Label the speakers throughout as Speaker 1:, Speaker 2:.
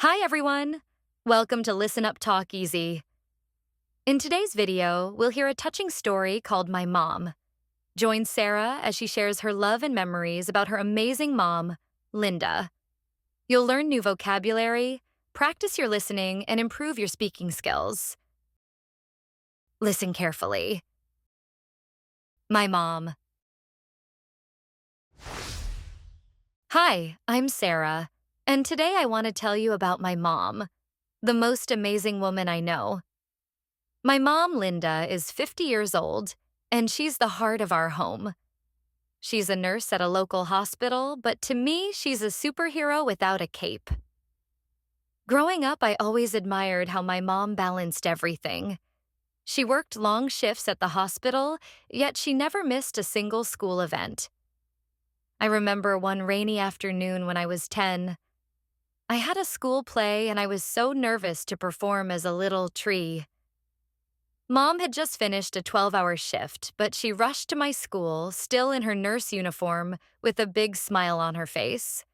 Speaker 1: Hi everyone! Welcome to Listen Up Talk Easy. In today's video, we'll hear a touching story called My Mom. Join Sarah as she shares her love and memories about her amazing mom, Linda. You'll learn new vocabulary, practice your listening, and improve your speaking skills. Listen carefully. My Mom. Hi, I'm Sarah, and today I want to tell you about my mom, the most amazing woman I know. My mom, Linda, is 50 years old, and she's the heart of our home. She's a nurse at a local hospital, but to me, she's a superhero without a cape. Growing up, I always admired how my mom balanced everything. She worked long shifts at the hospital, yet she never missed a single school event. I remember one rainy afternoon when I was 10. I had a school play, and I was so nervous to perform as a little tree. Mom had just finished a 12-hour shift, but she rushed to my school, still in her nurse uniform, with a big smile on her face.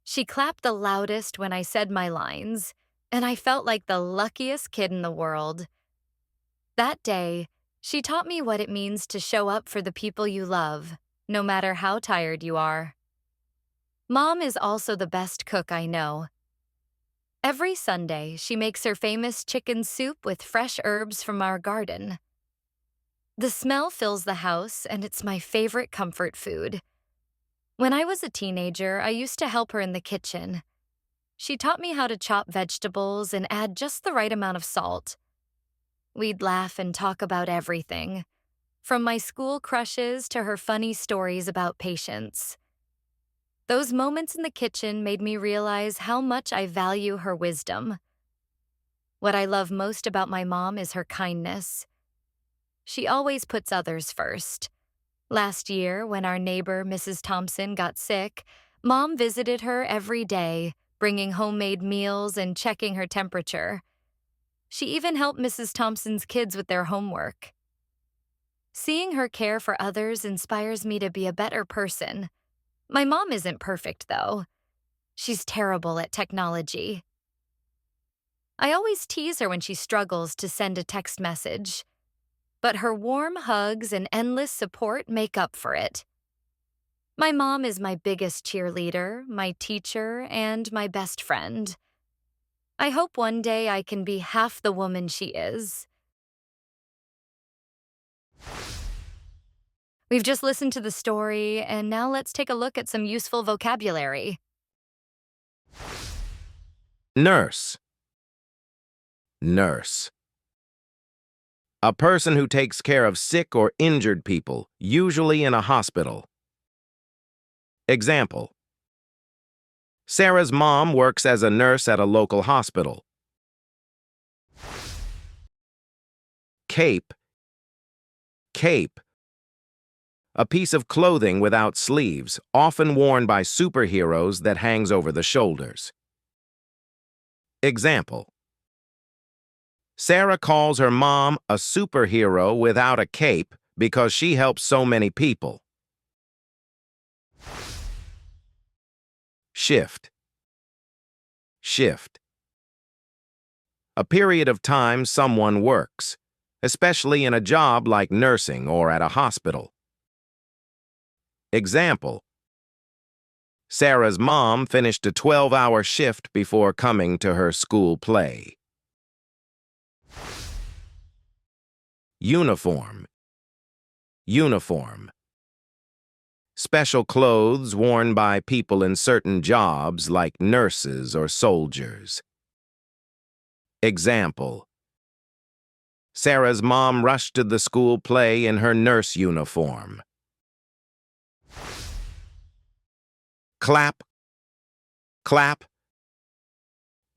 Speaker 1: She clapped the loudest when I said my lines, and I felt like the luckiest kid in the world. That day, she taught me what it means to show up for the people you love, no matter how tired you are. Mom is also the best cook I know. Every Sunday, she makes her famous chicken soup with fresh herbs from our garden. The smell fills the house, and it's my favorite comfort food. When I was a teenager, I used to help her in the kitchen. She taught me how to chop vegetables and add just the right amount of salt. We'd laugh and talk about everything, from my school crushes to her funny stories about patients. Those moments in the kitchen made me realize how much I value her wisdom. What I love most about my mom is her kindness. She always puts others first. Last year, when our neighbor, Mrs. Thompson, got sick, Mom visited her every day, bringing homemade meals and checking her temperature. She even helped Mrs. Thompson's kids with their homework. Seeing her care for others inspires me to be a better person. My mom isn't perfect, though. She's terrible at technology. I always tease her when she struggles to send a text message. But her warm hugs and endless support make up for it. My mom is my biggest cheerleader, my teacher, and my best friend. I hope one day I can be half the woman she is. We've just listened to the story, and now let's take a look at some useful vocabulary.
Speaker 2: Nurse. Nurse. A person who takes care of sick or injured people, usually in a hospital. Example: Sarah's mom works as a nurse at a local hospital. Cape. Cape. A piece of clothing without sleeves, often worn by superheroes that hangs over the shoulders. Example: Sarah calls her mom a superhero without a cape because she helps so many people. Shift. Shift. A period of time someone works, especially in a job like nursing or at a hospital. Example: Sarah's mom finished a 12-hour shift before coming to her school play. Uniform. Uniform. Special clothes worn by people in certain jobs like nurses or soldiers. Example: Sarah's mom rushed to the school play in her nurse uniform. Clap. Clap.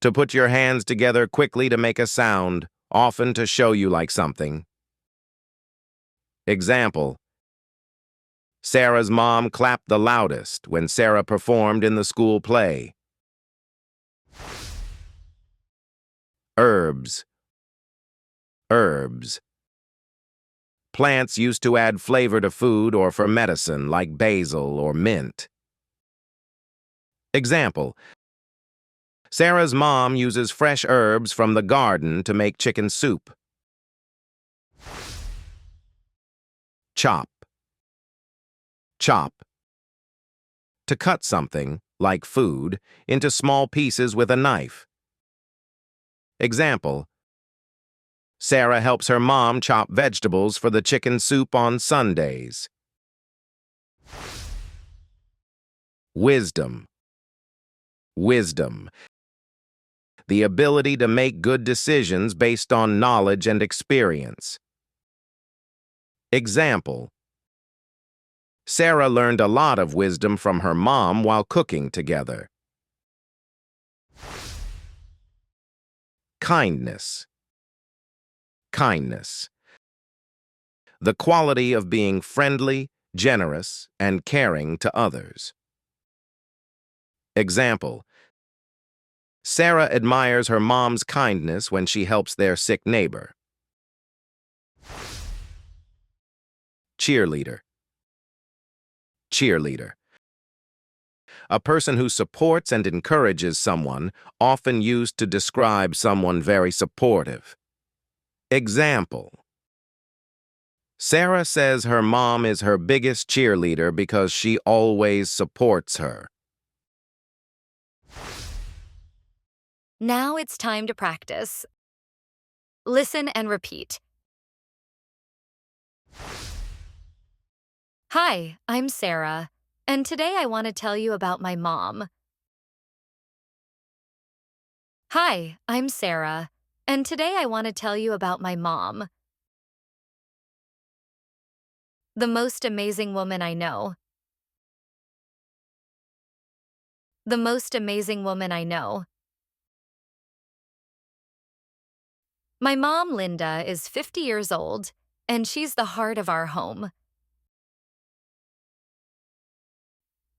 Speaker 2: To put your hands together quickly to make a sound, often to show you like something. Example: Sarah's mom clapped the loudest when Sarah performed in the school play. Herbs. Herbs. Plants used to add flavor to food or for medicine, like basil or mint. Example: Sarah's mom uses fresh herbs from the garden to make chicken soup. Chop. Chop. To cut something, like food, into small pieces with a knife. Example: Sarah helps her mom chop vegetables for the chicken soup on Sundays. Wisdom. Wisdom. The ability to make good decisions based on knowledge and experience. Example: Sarah learned a lot of wisdom from her mom while cooking together. Kindness. Kindness. The quality of being friendly, generous, and caring to others. Example: Sarah admires her mom's kindness when she helps their sick neighbor. Cheerleader. Cheerleader. A person who supports and encourages someone, often used to describe someone very supportive. Example: Sarah says her mom is her biggest cheerleader because she always supports her.
Speaker 1: Now it's time to practice. Listen and repeat. Hi, I'm Sarah, and today I want to tell you about my mom. Hi, I'm Sarah, and today I want to tell you about my mom. The most amazing woman I know. The most amazing woman I know. My mom, Linda, is 50 years old, and she's the heart of our home.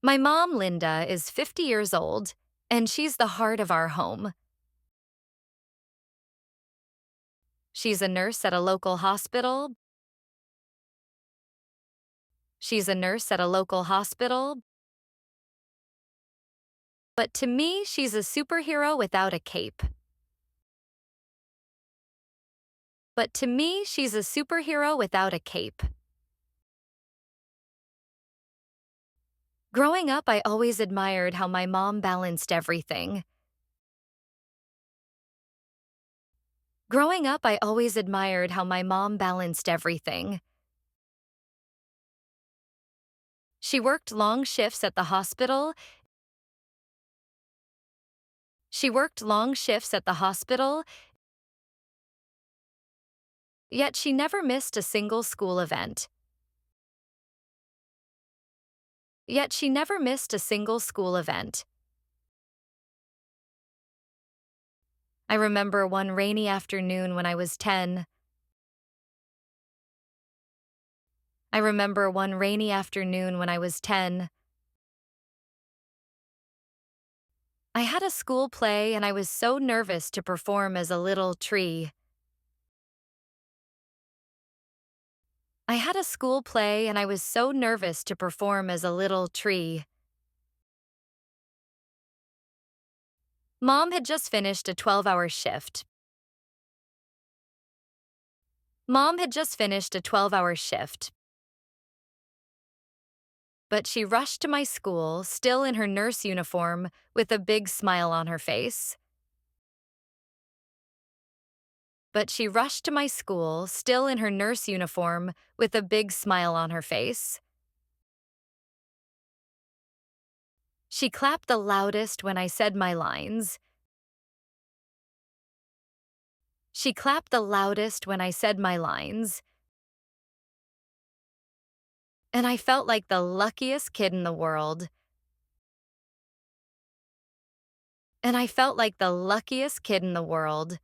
Speaker 1: My mom, Linda, is 50 years old, and she's the heart of our home. She's a nurse at a local hospital. She's a nurse at a local hospital. But to me, she's a superhero without a cape. But to me, she's a superhero without a cape. Growing up, I always admired how my mom balanced everything. Growing up, I always admired how my mom balanced everything. She worked long shifts at the hospital. She worked long shifts at the hospital, yet she never missed a single school event. Yet she never missed a single school event. I remember one rainy afternoon when I was 10. I remember one rainy afternoon when I was 10. I had a school play and I was so nervous to perform as a little tree. I had a school play and I was so nervous to perform as a little tree. Mom had just finished a 12-hour shift. Mom had just finished a 12-hour shift. But she rushed to my school, still in her nurse uniform, with a big smile on her face. But she rushed to my school, still in her nurse uniform, with a big smile on her face. She clapped the loudest when I said my lines. She clapped the loudest when I said my lines. And I felt like the luckiest kid in the world. And I felt like the luckiest kid in the world.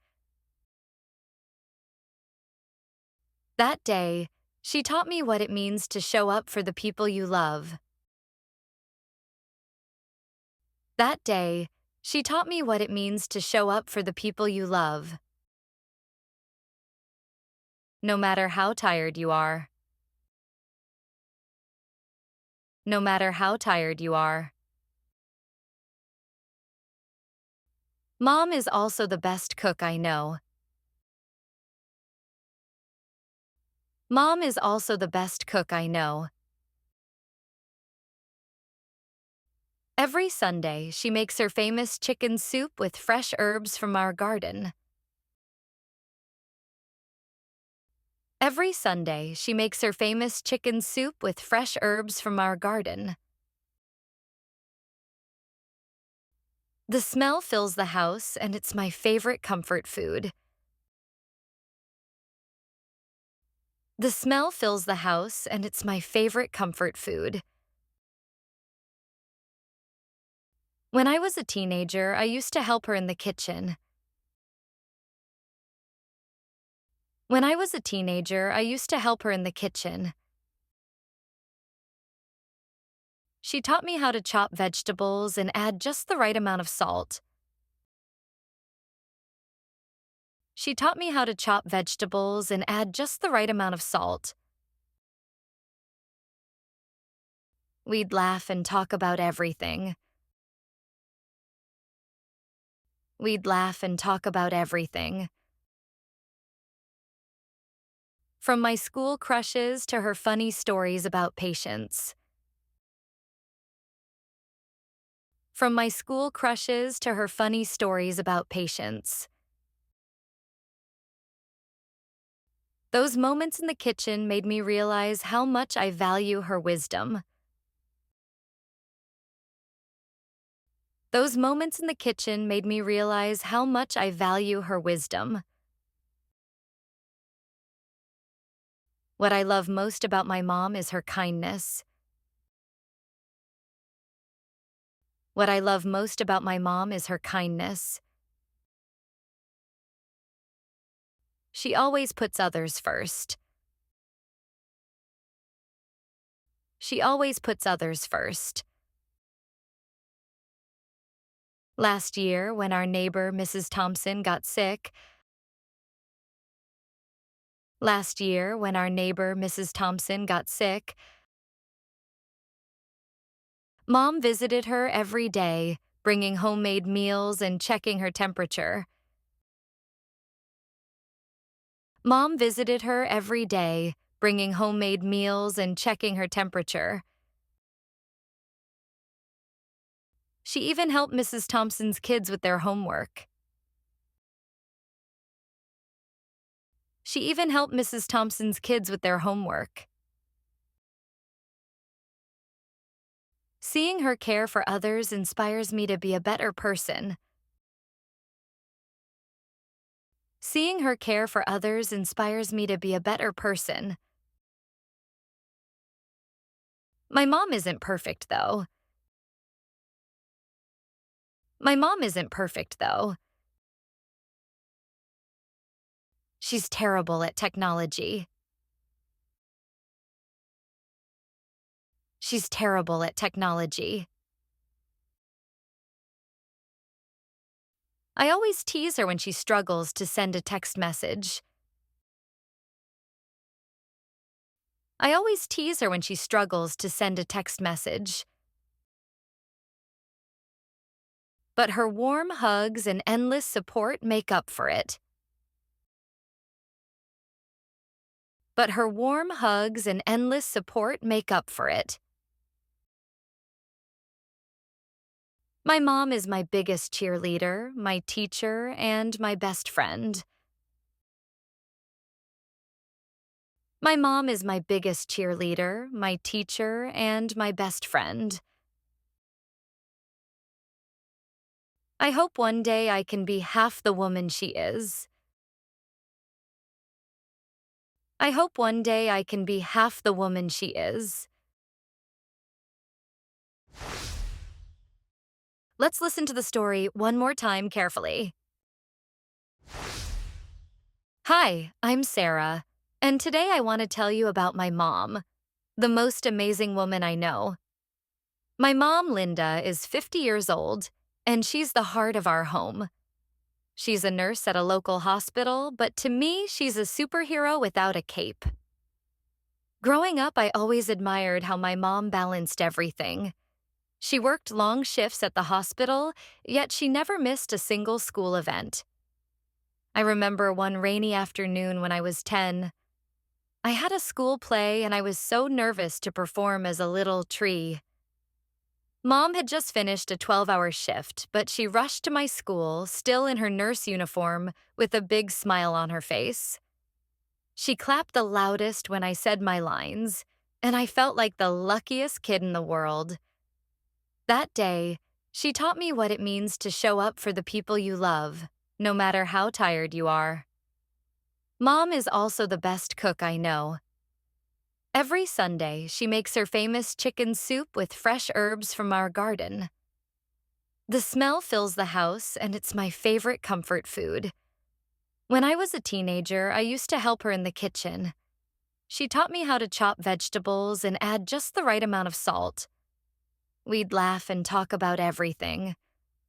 Speaker 1: That day, she taught me what it means to show up for the people you love. That day, she taught me what it means to show up for the people you love. No matter how tired you are. No matter how tired you are. Mom is also the best cook I know. Mom is also the best cook I know. Every Sunday, she makes her famous chicken soup with fresh herbs from our garden. Every Sunday, she makes her famous chicken soup with fresh herbs from our garden. The smell fills the house, and it's my favorite comfort food. The smell fills the house, and it's my favorite comfort food. When I was a teenager, I used to help her in the kitchen. When I was a teenager, I used to help her in the kitchen. She taught me how to chop vegetables and add just the right amount of salt. She taught me how to chop vegetables and add just the right amount of salt. We'd laugh and talk about everything. We'd laugh and talk about everything. From my school crushes to her funny stories about patience. From my school crushes to her funny stories about patience. Those moments in the kitchen made me realize how much I value her wisdom. Those moments in the kitchen made me realize how much I value her wisdom. What I love most about my mom is her kindness. What I love most about my mom is her kindness. She always puts others first. She always puts others first. Last year, when our neighbor, Mrs. Thompson, got sick, Last year, when our neighbor, Mrs. Thompson, got sick, Mom visited her every day, bringing homemade meals and checking her temperature. Mom visited her every day, bringing homemade meals and checking her temperature. She even helped Mrs. Thompson's kids with their homework. She even helped Mrs. Thompson's kids with their homework. Seeing her care for others inspires me to be a better person. Seeing her care for others inspires me to be a better person. My mom isn't perfect, though. My mom isn't perfect, though. She's terrible at technology. She's terrible at technology. I always tease her when she struggles to send a text message. I always tease her when she struggles to send a text message. But her warm hugs and endless support make up for it. But her warm hugs and endless support make up for it. My mom is my biggest cheerleader, my teacher, and my best friend. My mom is my biggest cheerleader, my teacher, and my best friend. I hope one day I can be half the woman she is. I hope one day I can be half the woman she is. Let's listen to the story one more time carefully. Hi, I'm Sarah, and today I want to tell you about my mom, the most amazing woman I know. My mom, Linda, is 50 years old, and she's the heart of our home. She's a nurse at a local hospital, but to me, she's a superhero without a cape. Growing up, I always admired how my mom balanced everything. She worked long shifts at the hospital, yet she never missed a single school event. I remember one rainy afternoon when I was 10. I had a school play and I was so nervous to perform as a little tree. Mom had just finished a 12-hour shift, but she rushed to my school, still in her nurse uniform, with a big smile on her face. She clapped the loudest when I said my lines, and I felt like the luckiest kid in the world. That day, she taught me what it means to show up for the people you love, no matter how tired you are. Mom is also the best cook I know. Every Sunday, she makes her famous chicken soup with fresh herbs from our garden. The smell fills the house, and it's my favorite comfort food. When I was a teenager, I used to help her in the kitchen. She taught me how to chop vegetables and add just the right amount of salt. We'd laugh and talk about everything,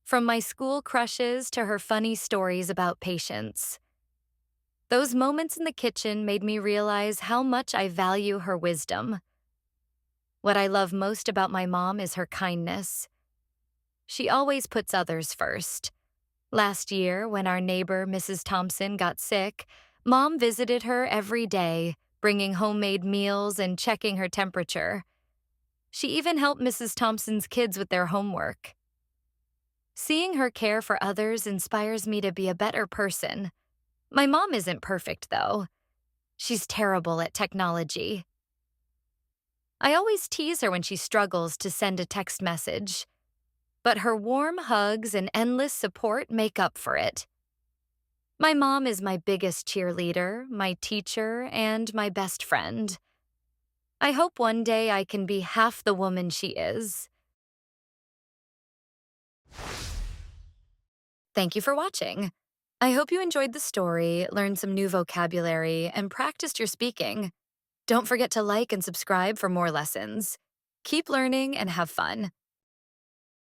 Speaker 1: from my school crushes to her funny stories about patience. Those moments in the kitchen made me realize how much I value her wisdom. What I love most about my mom is her kindness. She always puts others first. Last year, when our neighbor, Mrs. Thompson, got sick, Mom visited her every day, bringing homemade meals and checking her temperature. She even helped Mrs. Thompson's kids with their homework. Seeing her care for others inspires me to be a better person. My mom isn't perfect, though. She's terrible at technology. I always tease her when she struggles to send a text message, but her warm hugs and endless support make up for it. My mom is my biggest cheerleader, my teacher, and my best friend. I hope one day I can be half the woman she is. Thank you for watching. I hope you enjoyed the story, learned some new vocabulary, and practiced your speaking. Don't forget to like and subscribe for more lessons. Keep learning and have fun.